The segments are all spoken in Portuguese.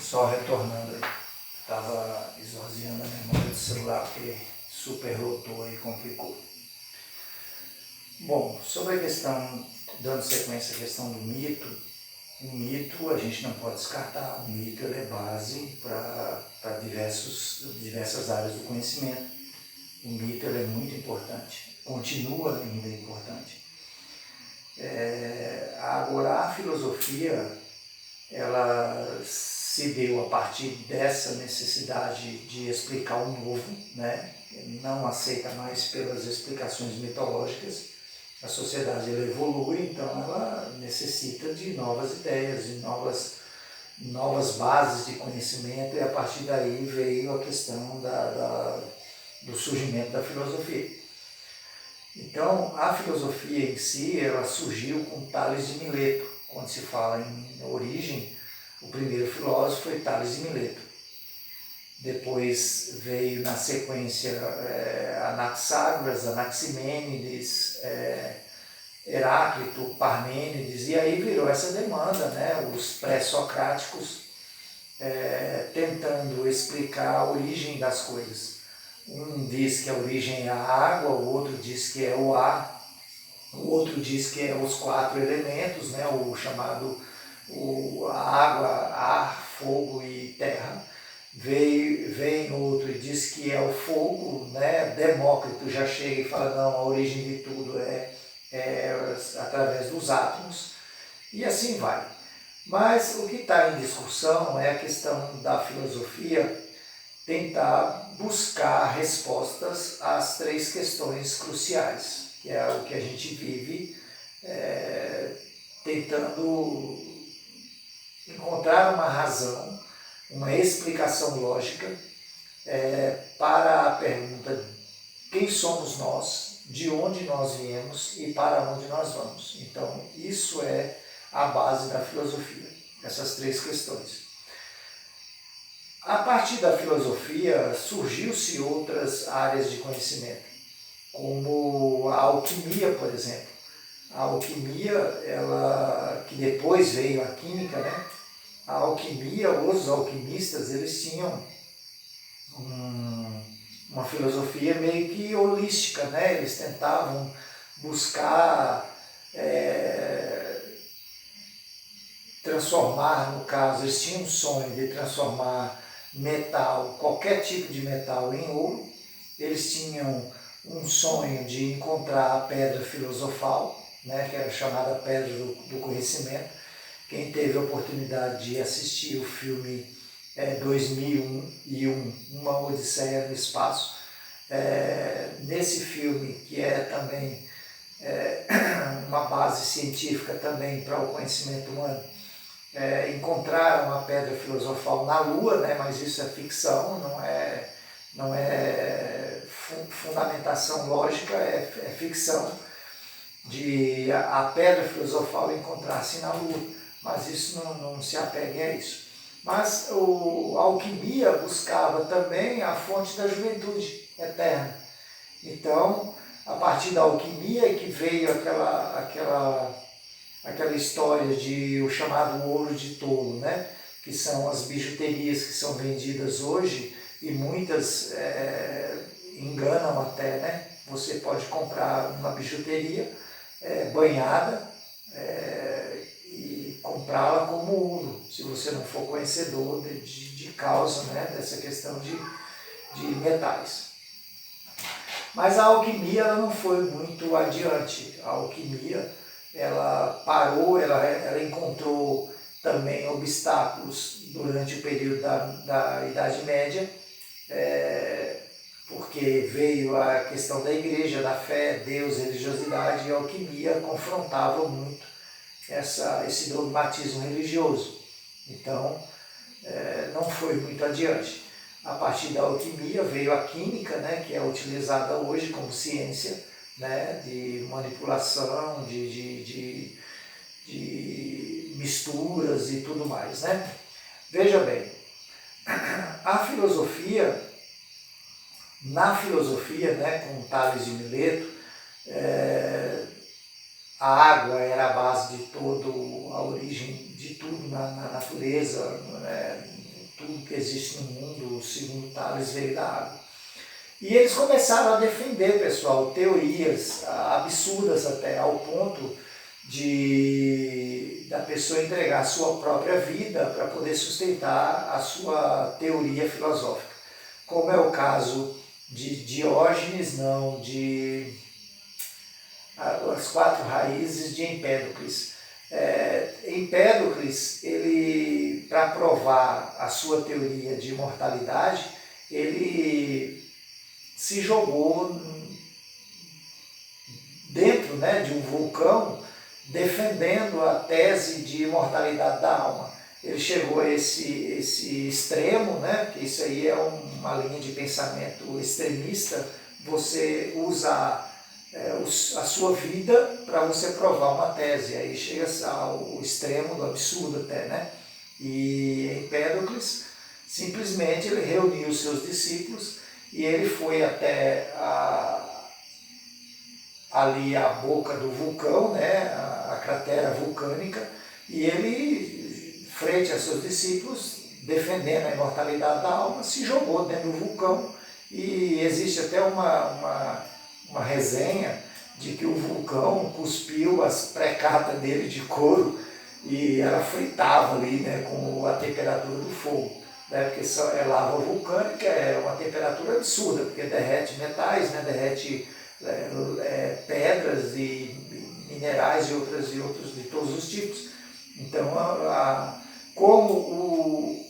Só retornando aí. Estava esvaziando a memória do celular porque superlotou e complicou. Bom, sobre a questão, dando sequência à questão do mito, o mito a gente não pode descartar. O mito ele é base para diversas áreas do conhecimento. O mito ele é muito importante, continua ainda importante. Agora, a filosofia, ela se deu a partir dessa necessidade de explicar o novo, né? Não aceita mais pelas explicações mitológicas. A sociedade ela evolui, então ela necessita de novas ideias, de novas bases de conhecimento, e a partir daí veio a questão do surgimento da filosofia. Então, a filosofia em si, ela surgiu com Tales de Mileto. Quando se fala em origem, o primeiro filósofo foi Tales de Mileto. Depois veio na sequência Anaxágoras, Anaximênides, Heráclito, Parmênides, e aí virou essa demanda, né? Os pré-socráticos tentando explicar a origem das coisas. Um diz que a origem é a água, o outro diz que é o ar, o outro diz que é os 4 elementos, né? O chamado a água, ar, fogo e terra. Vem outro e diz que é o fogo, né? Demócrito já chega e fala, não, a origem de tudo é através dos átomos, e assim vai. Mas o que está em discussão é a questão da filosofia tentar buscar respostas às 3 questões cruciais, que é o que a gente vive tentando encontrar uma razão, uma explicação lógica para a pergunta: quem somos nós, de onde nós viemos e para onde nós vamos? Então, isso é a base da filosofia, essas 3 questões. A partir da filosofia, surgiu-se outras áreas de conhecimento, como a alquimia, por exemplo. A alquimia, que depois veio a química, né? A alquimia, os alquimistas, eles tinham uma filosofia meio que holística, né? Eles tentavam buscar transformar, no caso, eles tinham um sonho de transformar metal, qualquer tipo de metal, em ouro. Eles tinham um sonho de encontrar a pedra filosofal, né, que era chamada Pedra do Conhecimento. Quem teve a oportunidade de assistir o filme 2001, Uma Odisseia no Espaço, nesse filme, que é também uma base científica também para o conhecimento humano, encontraram a pedra filosofal na Lua, né, mas isso é ficção, não é fundamentação lógica, é ficção, de a pedra filosofal encontrar-se na Lua, mas isso não se apegue a isso. Mas a alquimia buscava também a fonte da juventude eterna. Então, a partir da alquimia que veio aquela história de o chamado ouro de tolo, né? Que são as bijuterias que são vendidas hoje, e muitas enganam até, né? Você pode comprar uma bijuteria banhada e comprá-la como ouro, se você não for conhecedor de causa, né? Dessa questão de metais. Mas a alquimia ela não foi muito adiante. A alquimia ela parou, ela encontrou também obstáculos durante o período da Idade Média, porque veio a questão da igreja, da fé, Deus, religiosidade, e a alquimia confrontava muito esse dogmatismo religioso. Então, não foi muito adiante. A partir da alquimia veio a química, né, que é utilizada hoje como ciência, né, de manipulação, de misturas e tudo mais, né? Veja bem, na filosofia, né, com Tales de Mileto, a água era a base de a origem de tudo na natureza, né, tudo que existe no mundo, segundo Tales, veio da água. E eles começaram a defender, pessoal, teorias absurdas até, ao ponto da pessoa entregar a sua própria vida para poder sustentar a sua teoria filosófica. Como é o caso de Diógenes, não, de as 4 raízes de Empédocles. Empédocles, ele, para provar a sua teoria de imortalidade, ele se jogou dentro, né, de um vulcão, defendendo a tese de imortalidade da alma. Ele chegou a esse extremo, né, porque isso aí é uma linha de pensamento extremista, você usa a sua vida para você provar uma tese, aí chega ao extremo do absurdo até, né? E Empédocles, simplesmente ele reuniu os seus discípulos e ele foi até ali a boca do vulcão, né, a cratera vulcânica, e ele, frente a seus discípulos, defendendo a imortalidade da alma, se jogou dentro do vulcão, e existe até uma resenha de que o vulcão cuspiu as precatas dele de couro e ela fritava ali, né, com a temperatura do fogo, né, porque é lava vulcânica, é uma temperatura absurda, porque derrete metais, né, derrete pedras e minerais e outros de todos os tipos. Então, como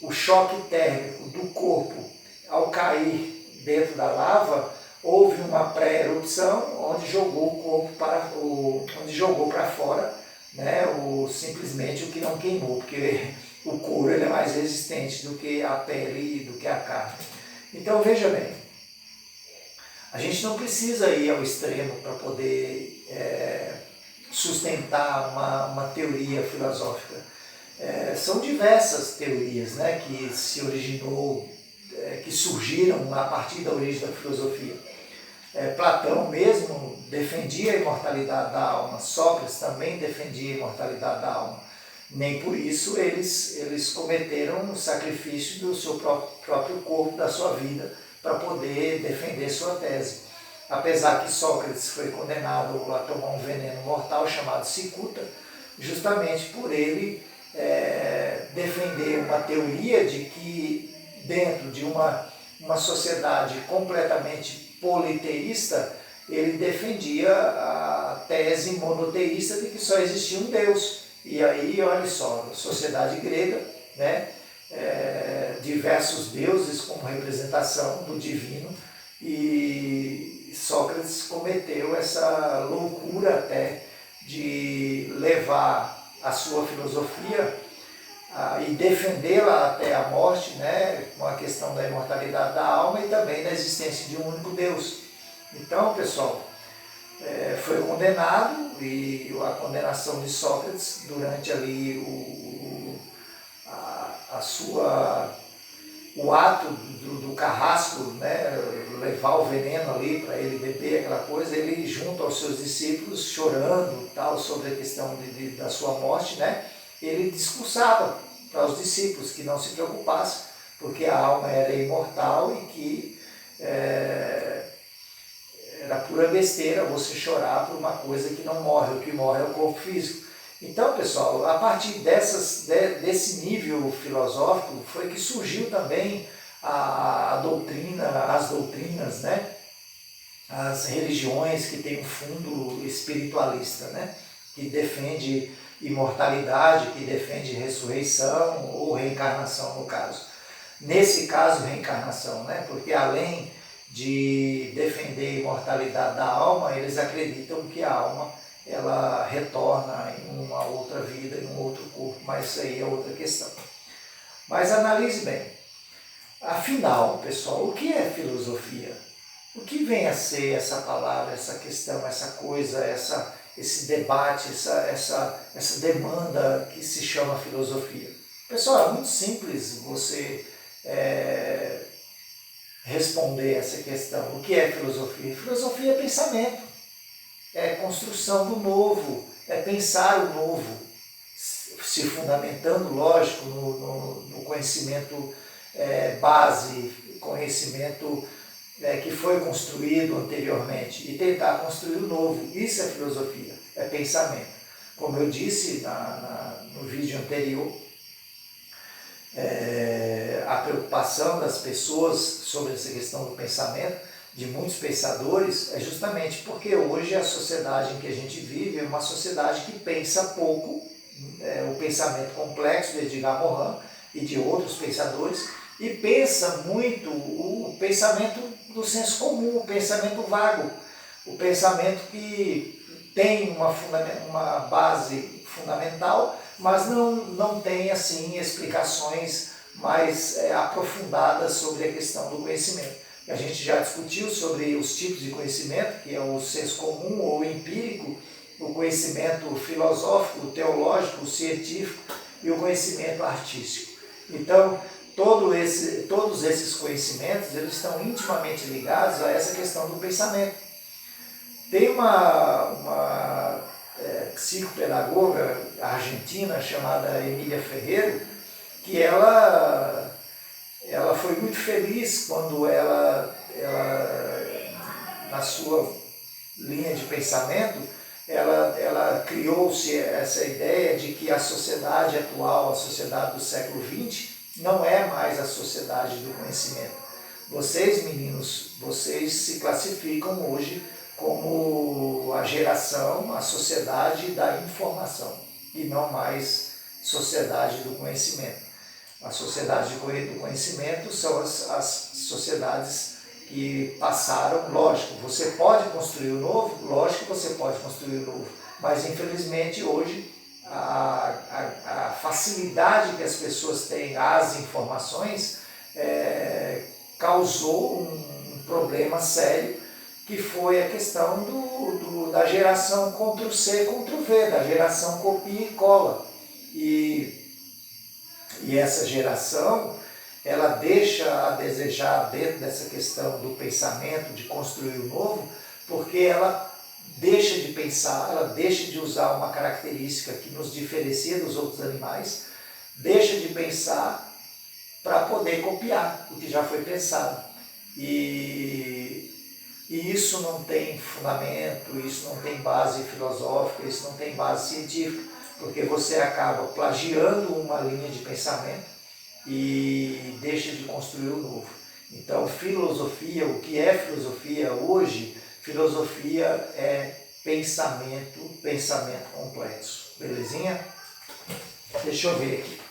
o choque térmico do corpo ao cair dentro da lava, houve uma pré-erupção onde jogou o corpo onde jogou para fora, né, simplesmente o que não queimou, porque o couro ele é mais resistente do que a pele e do que a carne. Então veja bem, a gente não precisa ir ao extremo para poder sustentar uma teoria filosófica. São diversas teorias, né, que se originou, que surgiram a partir da origem da filosofia. Platão mesmo defendia a imortalidade da alma, Sócrates também defendia a imortalidade da alma. Nem por isso eles cometeram o sacrifício do seu próprio corpo, da sua vida, para poder defender sua tese. Apesar que Sócrates foi condenado a tomar um veneno mortal chamado cicuta, justamente por ele defender uma teoria de que dentro de uma sociedade completamente politeísta, ele defendia a tese monoteísta de que só existia um Deus. E aí, olha só, sociedade grega, né, diversos deuses como representação do divino, e Sócrates cometeu essa loucura até de levar a sua filosofia e defendê-la até a morte, né, com a questão da imortalidade da alma e também da existência de um único Deus. Então, pessoal, foi condenado, e a condenação de Sócrates durante ali o ato do carrasco, né, levar o veneno ali para ele beber aquela coisa, ele junto aos seus discípulos, chorando tal, sobre a questão da sua morte, né, ele discursava para os discípulos que não se preocupassem, porque a alma era imortal e que era pura besteira você chorar por uma coisa que não morre, o que morre é o corpo físico. Então, pessoal, a partir desse nível filosófico foi que surgiu também as doutrinas, né? As religiões que têm um fundo espiritualista, né? Que defende imortalidade, que defende ressurreição ou reencarnação, no caso. Nesse caso, reencarnação, né? Porque além de defender a imortalidade da alma, eles acreditam que a alma ela retorna em uma outra vida, em um outro corpo, mas isso aí é outra questão. Mas analise bem. Afinal, pessoal, o que é filosofia? O que vem a ser essa palavra, essa questão, essa coisa, esse debate, essa demanda que se chama filosofia? Pessoal, é muito simples você responder essa questão. O que é filosofia? Filosofia é pensamento, é construção do novo, é pensar o novo. se fundamentando, lógico, no conhecimento base, conhecimento que foi construído anteriormente, e tentar construir o novo. Isso é filosofia, é pensamento. Como eu disse no vídeo anterior, a preocupação das pessoas sobre essa questão do pensamento, de muitos pensadores, é justamente porque hoje a sociedade em que a gente vive é uma sociedade que pensa pouco, o pensamento complexo de Edgar Morin e de outros pensadores, e pensa muito o pensamento do senso comum, o pensamento vago, o pensamento que tem uma base fundamental, mas não tem assim explicações mais aprofundadas sobre a questão do conhecimento. A gente já discutiu sobre os tipos de conhecimento, que é o senso comum ou empírico, o conhecimento filosófico, o teológico, o científico e o conhecimento artístico. Então, todos esses conhecimentos eles estão intimamente ligados a essa questão do pensamento. Tem uma psicopedagoga argentina chamada Emília Ferreiro, que ela foi muito feliz quando ela na sua linha de pensamento, ela criou-se essa ideia de que a sociedade atual, a sociedade do século XX, não é mais a sociedade do conhecimento. Vocês, meninos, vocês se classificam hoje como a geração, a sociedade da informação, e não mais sociedade do conhecimento. A sociedade do conhecimento são as sociedades que passaram, lógico, você pode construir o novo, lógico que você pode construir o novo, mas infelizmente hoje a facilidade que as pessoas têm às informações causou um problema sério, que foi a questão da geração Ctrl-C, Ctrl-V, da geração copia e cola. E essa geração, ela deixa a desejar dentro dessa questão do pensamento, de construir o novo, porque ela deixa de pensar, ela deixa de usar uma característica que nos diferencia dos outros animais, deixa de pensar para poder copiar o que já foi pensado. E isso não tem fundamento, isso não tem base filosófica, isso não tem base científica, porque você acaba plagiando uma linha de pensamento e deixa de construir o novo. Então, filosofia, o que é filosofia hoje? Filosofia é pensamento complexo. Belezinha? Deixa eu ver aqui.